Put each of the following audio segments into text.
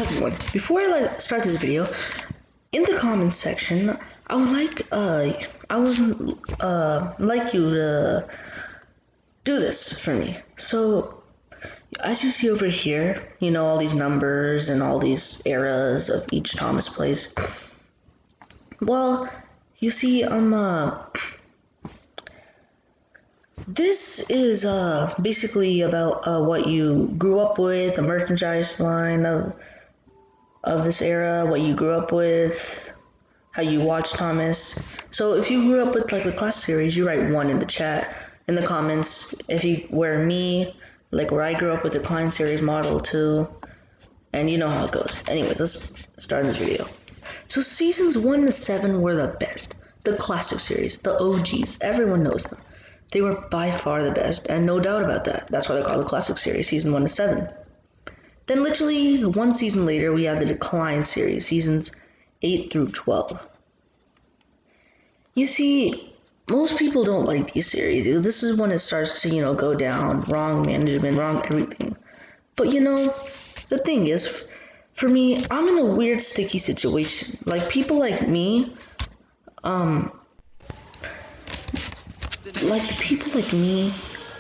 Everyone, before I start this video, in the comments section, I would like you to do this for me. So, as you see over here, you know all these numbers and all these eras of each Thomas place. Well, you see, this is basically about what you grew up with, the merchandise line of this era, what you grew up with, how you watch Thomas. So if you grew up with like the classic series, you write 1 in the chat, in the comments. If you were me, like where I grew up with the Klein series model 2, and you know how it goes. Anyways, let's start this video. So seasons 1 to 7 were the best. The classic series, the OGs, everyone knows them. They were by far the best, and no doubt about that. That's why they're called the classic series, season 1 to 7. Then literally one season later, we have the Decline series, seasons 8 through 12. You see, most people don't like these series. This is when it starts to, go down. Wrong management, wrong everything. But the thing is, for me, I'm in a weird sticky situation. Like people like me,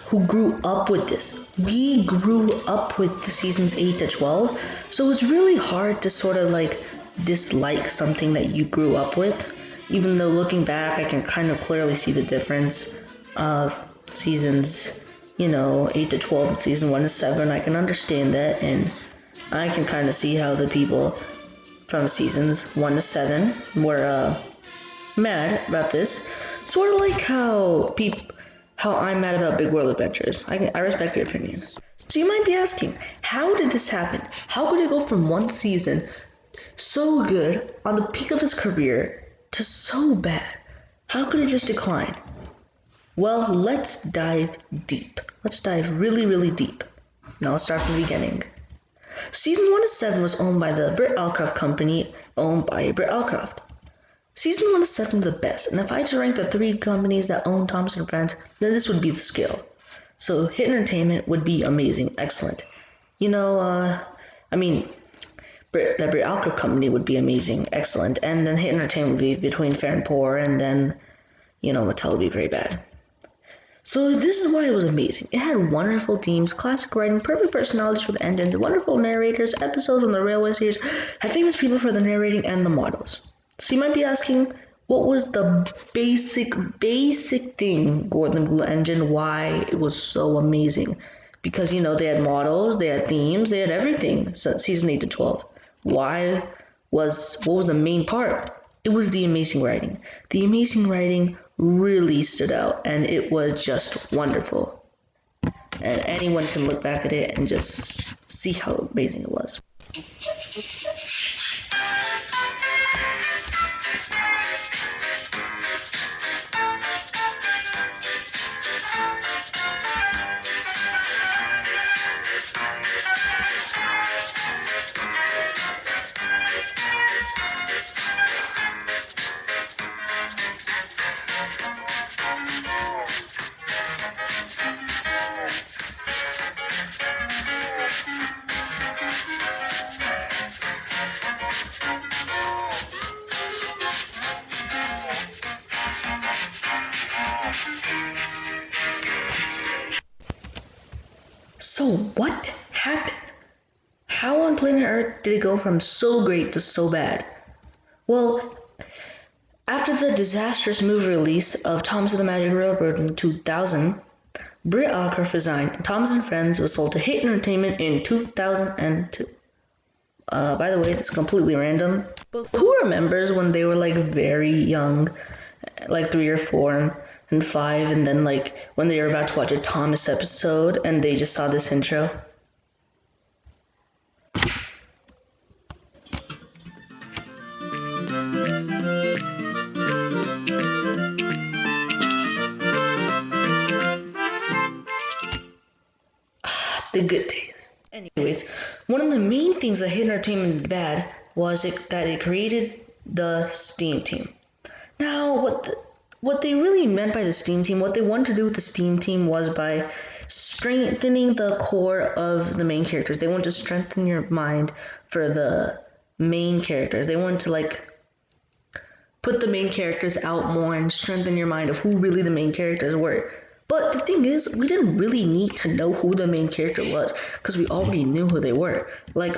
who grew up with this. We grew up with the seasons 8 to 12, so it's really hard to sort of like dislike something that you grew up with, even though looking back I can kind of clearly see the difference of seasons, 8 to 12 and season 1 to 7. I can understand that, and I can kind of see how the people from seasons 1 to 7 were mad about this, sort of like how I'm mad about Big World Adventures. I respect your opinion. So you might be asking, how did this happen? How could it go from one season so good on the peak of his career to so bad? How could it just decline? Well, let's dive deep. Let's dive really, really deep. Now let's start from the beginning. Season 1 to 7 was owned by the Britt Allcroft Company, owned by Britt Allcroft. Season 1 to 7 the best, and if I had to rank the 3 companies that own Thomas & Friends, then this would be the scale. So Hit Entertainment would be amazing, excellent. The Britt Allcroft Company would be amazing, excellent, and then Hit Entertainment would be between fair and poor, and then, Mattel would be very bad. So this is why it was amazing. It had wonderful themes, classic writing, perfect personalities for the engines, wonderful narrators, episodes on the Railway series, had famous people for the narrating and the models. So you might be asking, what was the basic thing with the engine, why it was so amazing? Because, they had models, they had themes, they had everything since season 8 to 12. What was the main part? It was the amazing writing. The amazing writing really stood out, and it was just wonderful. And anyone can look back at it and just see how amazing it was. So what happened? How on planet Earth did it go from so great to so bad? Well, after the disastrous movie release of Thomas and the Magic Railroad in 2000, Britt Allcroft resigned, and Thomas and Friends was sold to Hit Entertainment in 2002. By the way, it's completely random, but who remembers when they were like very young, like 3 or 4 and 5, and then like when they were about to watch a Thomas episode and they just saw this intro? The good days. Anyways, one of the main things that Hit Entertainment did bad was that it created the Steam Team. Now, what they really meant by the Steam Team, what they wanted to do with the Steam Team was by strengthening the core of the main characters. They want to strengthen your mind for the main characters. They want to like put the main characters out more and strengthen your mind of who really the main characters were. But the thing is, we didn't really need to know who the main character was because we already knew who they were. Like,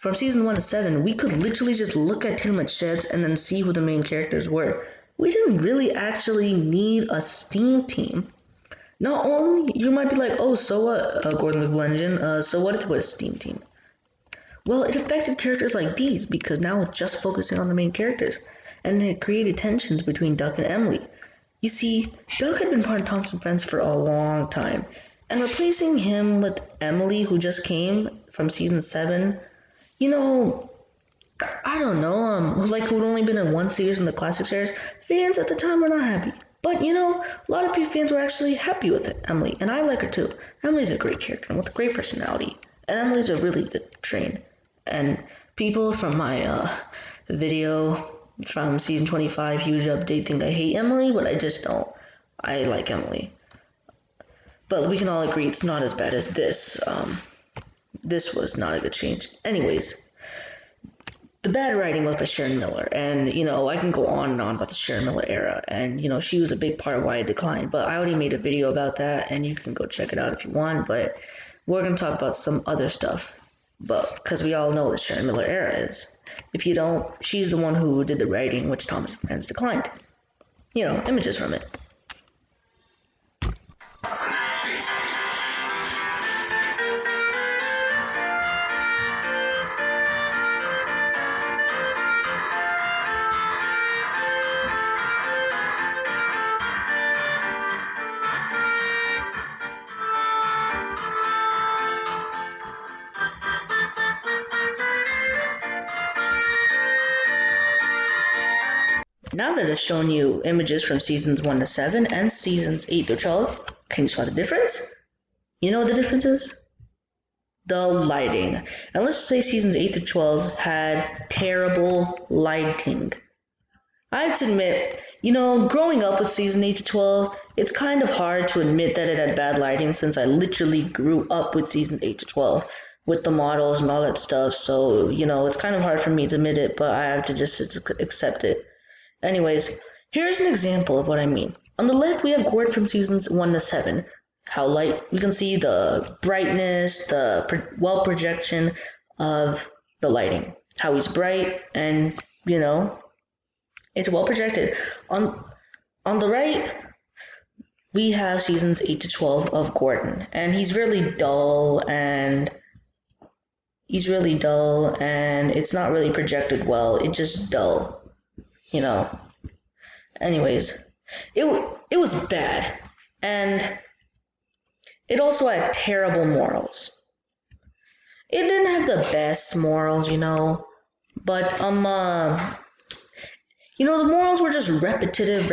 from season 1 to 7, we could literally just look at Tin Sheds and then see who the main characters were. We didn't really actually need a Steam team. Not only, you might be like, oh, so what, Gordon McBlengin, so what if it was a Steam team? Well, it affected characters like these because now it's just focusing on the main characters. And it created tensions between Duck and Emily. You see, Duck had been part of Thompson Friends for a long time, and replacing him with Emily, who just came from season 7, you know, I don't know, who'd only been in one series in the classic series, fans at the time were not happy. But, you know, a lot of fans were actually happy with Emily, and I like her too. Emily's a great character and with a great personality, and Emily's a really good train. And people from my video from season 25 huge update think I hate Emily, but I just don't. I like Emily. But we can all agree it's not as bad as this. This was not a good change. Anyways, the bad writing was by Sharon Miller, and you know I can go on and on about the Sharon Miller era, and you know she was a big part of why it declined. But I already made a video about that, and you can go check it out if you want. But we're gonna talk about some other stuff, but because we all know what the Sharon Miller era is. If you don't, she's the one who did the writing, which Thomas and Friends declined. You know, images from it. Now that I've shown you images from seasons 1 to 7 and seasons 8 to 12, can you spot the difference? You know what the difference is? The lighting. And let's just say seasons 8 to 12 had terrible lighting. I have to admit, you know, growing up with season 8 to 12, it's kind of hard to admit that it had bad lighting since I literally grew up with seasons 8 to 12 with the models and all that stuff. So, you know, it's kind of hard for me to admit it, but I have to just accept it. Anyways, here's an example of what I mean. On the left, we have Gordon from seasons 1 to 7. How light, you can see the brightness, the well projection of the lighting. How he's bright and, you know, it's well projected. On the right, we have seasons 8 to 12 of Gordon. And he's really dull and it's not really projected well. It's just dull. You know, anyways, it was bad, and it also had terrible morals. It didn't have the best morals, you know, but you know, the morals were just repetitive.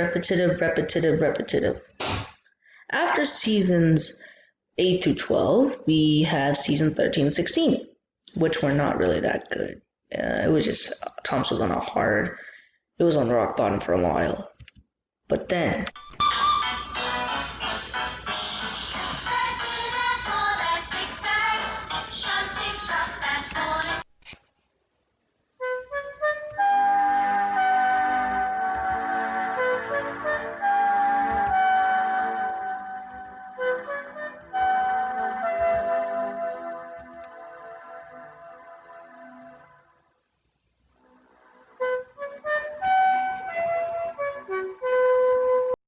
After seasons 8 to 12, we have season 13 and 16, which were not really that good. It was just Thompson was on a hard. It was on rock bottom for a while. But then,